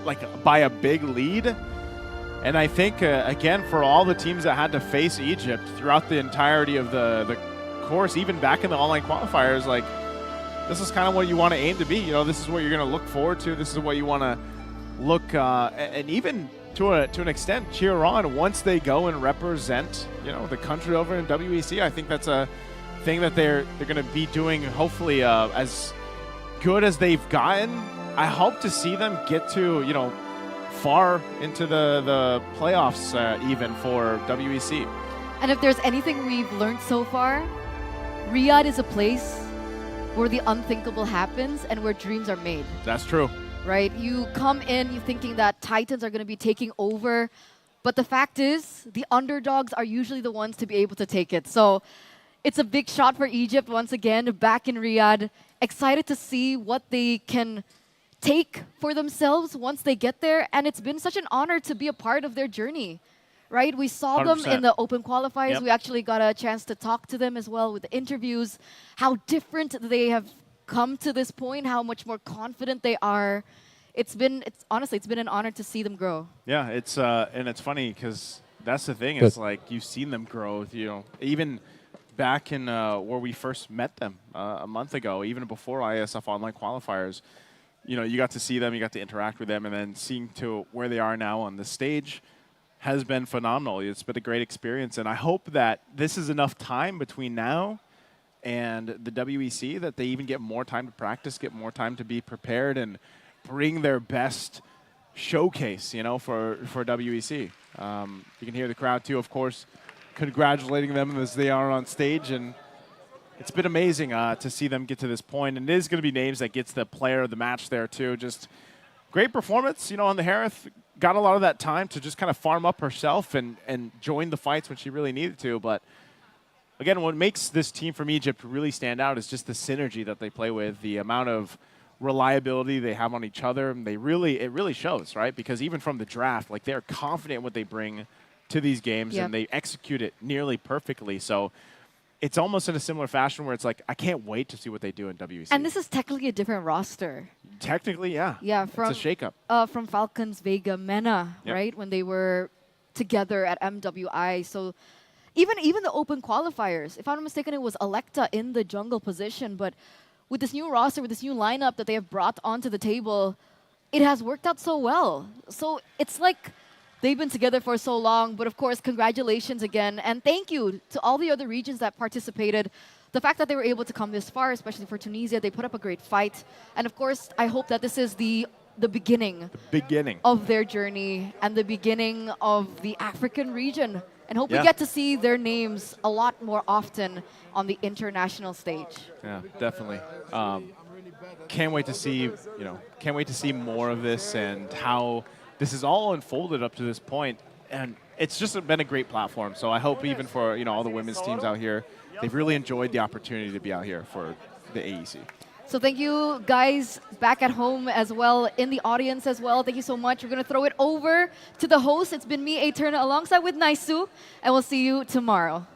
Speaker 1: like by a big lead. And I think, again, for all the teams that had to face Egypt throughout the entirety of the course, even back in the online qualifiers, like, this is kind of what you want to aim to be. You know, this is what you're going to look forward to. This is what you want to look, and even to an extent, cheer on once they go and represent, you know, the country over in WEC. I think that's a thing that they're going to be doing, hopefully, as good as they've gotten. I hope to see them get to, you know, far into the playoffs even for WEC.
Speaker 2: And if there's anything we've learned so far, Riyadh is a place where the unthinkable happens and where dreams are made.
Speaker 1: That's true.
Speaker 2: Right? You come in, you thinking that Titans are going to be taking over, but the fact is, the underdogs are usually the ones to be able to take it. So it's a big shot for Egypt once again, back in Riyadh. Excited to see what they can take for themselves once they get there, and it's been such an honor to be a part of their journey, right? We saw
Speaker 1: 100%.
Speaker 2: them in the open qualifiers.
Speaker 1: Yep.
Speaker 2: We actually got a chance to talk to them as well with the interviews, how different they have come to this point, how much more confident they are. Honestly, it's been an honor to see them grow.
Speaker 1: Yeah, it's and it's funny because that's the thing. It's like you've seen them grow. You know, even back in where we first met them a month ago, even before IESF online qualifiers. You know, you got to see them, you got to interact with them, and then seeing to where they are now on the stage has been phenomenal. It's been a great experience, and I hope that this is enough time between now and the WEC that they even get more time to practice, get more time to be prepared, and bring their best showcase, you know, for WEC. You can hear the crowd too, of course, congratulating them as they are on stage, and it's been amazing to see them get to this point, and it is going to be Names that gets the player of the match there too. Just great performance, you know, on the Harith. Got a lot of that time to just kind of farm up herself and join the fights when she really needed to. But again, what makes this team from Egypt really stand out is just the synergy that they play with, the amount of reliability they have on each other, and it really shows, right? Because even from the draft, like they're confident in what they bring to these games,
Speaker 2: Yep.
Speaker 1: and they execute it nearly perfectly. So it's almost in a similar fashion where it's like, I can't wait to see what they do in WEC.
Speaker 2: And this is technically a different roster.
Speaker 1: Technically, yeah.
Speaker 2: Yeah,
Speaker 1: It's a shakeup.
Speaker 2: From Falcons, Vega, Mena,
Speaker 1: Yep.
Speaker 2: right? When they were together at MWI. So even the open qualifiers, if I'm not mistaken, it was Electa in the jungle position. But with this new roster, with this new lineup that they have brought onto the table, it has worked out so well. So it's like they've been together for so long. But of course, congratulations again. And thank you to all the other regions that participated. The fact that they were able to come this far, especially for Tunisia, they put up a great fight. And of course, I hope that this is the beginning of their journey and the beginning of the African region. And hope we get to see their names a lot more often on the international stage.
Speaker 1: Yeah, definitely. Can't wait to see, can't wait to see more of this and how this is all unfolded up to this point. And it's just been a great platform. So I hope even for, all the women's teams out here, they've really enjoyed the opportunity to be out here for the AEC.
Speaker 2: So thank you guys back at home as well, in the audience as well. Thank you so much. We're going to throw it over to the host. It's been me, Eterna, alongside with Naisu, and we'll see you tomorrow.